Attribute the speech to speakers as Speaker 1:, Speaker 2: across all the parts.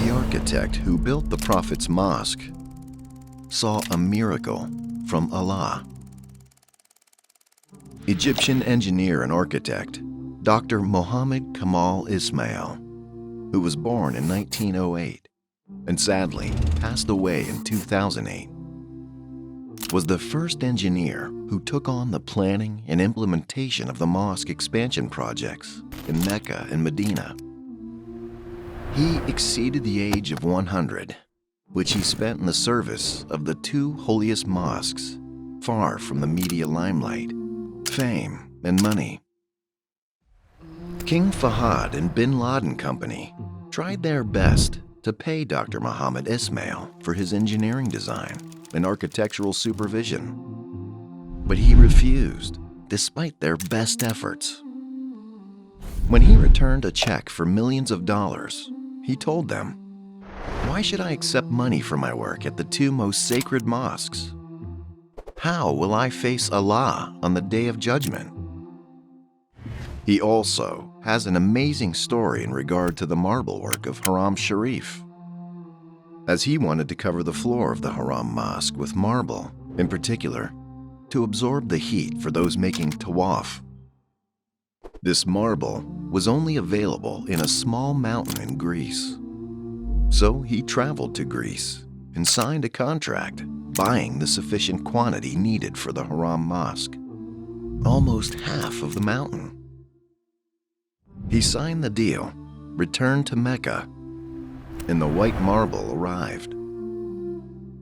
Speaker 1: The architect who built the Prophet's mosque saw a miracle from Allah. Egyptian engineer and architect Dr. Mohammed Kamal Ismail, who was born in 1908 and sadly passed away in 2008, was the first engineer who took on the planning and implementation of the mosque expansion projects in Mecca and Medina. He exceeded the age of 100, which he spent in the service of the two holiest mosques, far from the media limelight, fame, and money. King Fahad and Bin Laden Company tried their best to pay Dr. Mohammed Ismail for his engineering design and architectural supervision, but he refused despite their best efforts. When he returned a check for millions of dollars, he told them, "Why should I accept money for my work at the two most sacred mosques? How will I face Allah on the Day of Judgment?" He also has an amazing story in regard to the marble work of Haram Sharif, as he wanted to cover the floor of the Haram Mosque with marble, in particular, to absorb the heat for those making tawaf. This marble was only available in a small mountain in Greece. So he traveled to Greece and signed a contract buying the sufficient quantity needed for the Haram Mosque, almost half of the mountain. He signed the deal, returned to Mecca, and the white marble arrived.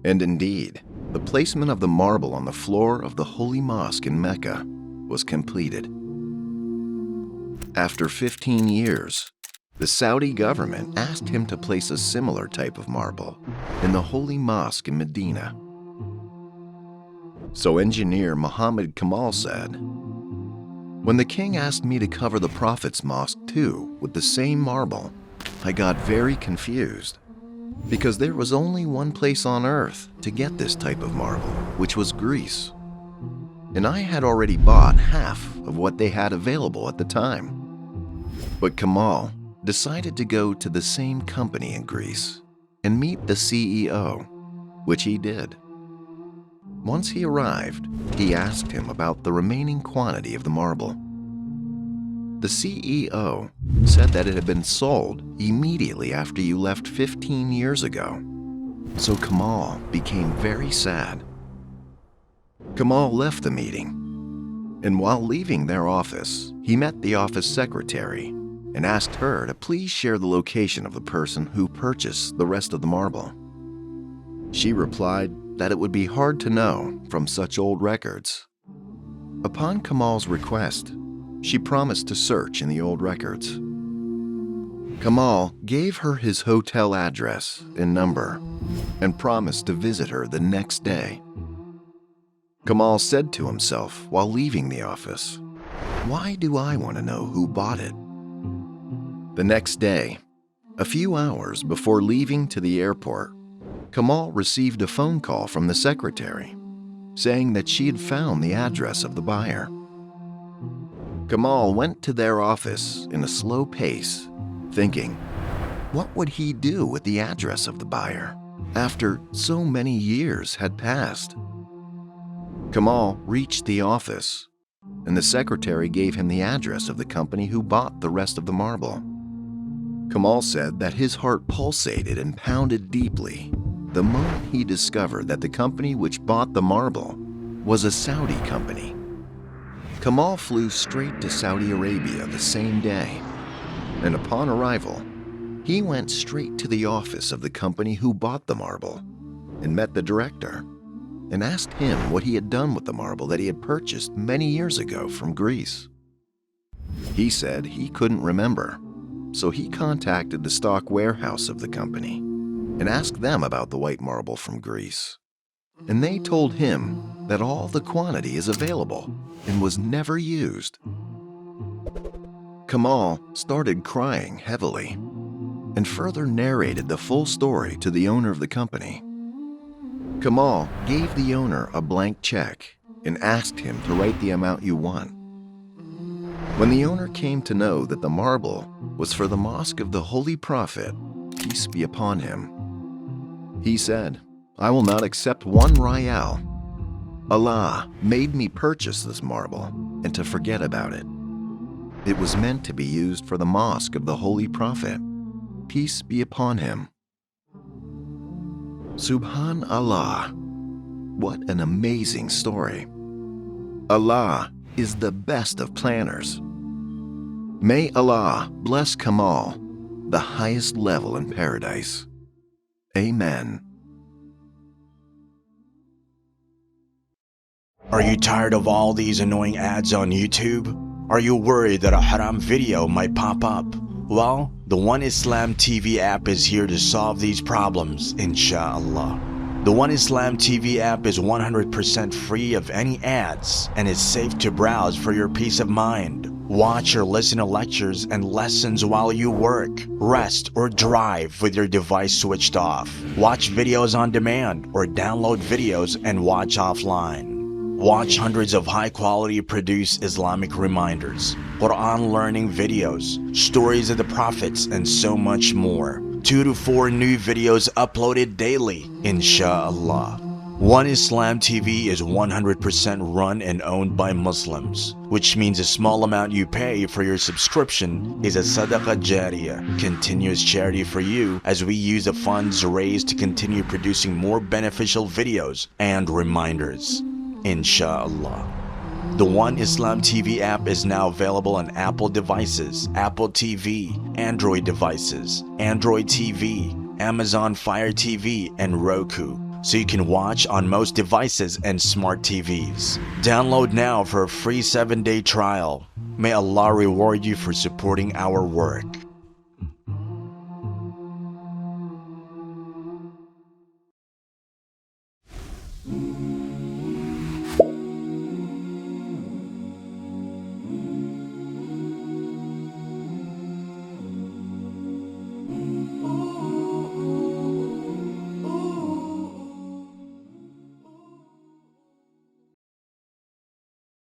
Speaker 1: And indeed, the placement of the marble on the floor of the Holy Mosque in Mecca was completed. After 15 years, the Saudi government asked him to place a similar type of marble in the Holy Mosque in Medina. So engineer Mohammed Kamal said, "When the king asked me to cover the Prophet's mosque too with the same marble, I got very confused, because there was only one place on earth to get this type of marble, which was Greece. And I had already bought half of what they had available at the time." But Kamal decided to go to the same company in Greece and meet the CEO, which he did. Once he arrived, he asked him about the remaining quantity of the marble. The CEO said that it had been sold immediately after you left 15 years ago. So Kamal became very sad. Kamal left the meeting, and while leaving their office, he met the office secretary and asked her to please share the location of the person who purchased the rest of the marble. She replied that it would be hard to know from such old records. Upon Kamal's request, she promised to search in the old records. Kamal gave her his hotel address and number and promised to visit her the next day. Kamal said to himself while leaving the office, "Why do I want to know who bought it?" The next day, a few hours before leaving to the airport, Kamal received a phone call from the secretary saying that she had found the address of the buyer. Kamal went to their office in a slow pace, thinking, what would he do with the address of the buyer after so many years had passed? Kamal reached the office, and the secretary gave him the address of the company who bought the rest of the marble. Kamal said that his heart pulsated and pounded deeply the moment he discovered that the company which bought the marble was a Saudi company. Kamal flew straight to Saudi Arabia the same day, and upon arrival, he went straight to the office of the company who bought the marble and met the director and asked him what he had done with the marble that he had purchased many years ago from Greece. He said he couldn't remember, so he contacted the stock warehouse of the company and asked them about the white marble from Greece. And they told him that all the quantity is available and was never used. Kamal started crying heavily and further narrated the full story to the owner of the company. Kamal gave the owner a blank check and asked him to write the amount you want. When the owner came to know that the marble was for the Mosque of the Holy Prophet, he peace be upon him. He said, "I will not accept 1 rial. Allah made me purchase this marble and to forget about it. It was meant to be used for the mosque of the Holy Prophet, peace be upon him." Subhanallah, what an amazing story. Allah is the best of planners. May Allah bless Kamal, the highest level in paradise. Amen.
Speaker 2: Are you tired of all these annoying ads on YouTube? Are you worried that a haram video might pop up? Well, the One Islam TV app is here to solve these problems, inshallah. The One Islam TV app is 100% free of any ads and is safe to browse for your peace of mind. Watch or listen to lectures and lessons while you work, rest, or drive with your device switched off. Watch videos on demand or download videos and watch offline. Watch hundreds of high-quality produced Islamic reminders, Quran learning videos, stories of the prophets, and so much more. 2 to 4 new videos uploaded daily, inshallah. One Islam TV is 100% run and owned by Muslims, which means a small amount you pay for your subscription is a SADAQAH JARIYAH, continuous charity for you, as we use the funds raised to continue producing more beneficial videos and reminders, inshallah. The One Islam TV app is now available on Apple devices, Apple TV, Android devices, Android TV, Amazon Fire TV, and Roku, so you can watch on most devices and smart TVs. Download now for a free 7-day trial. May Allah reward you for supporting our work.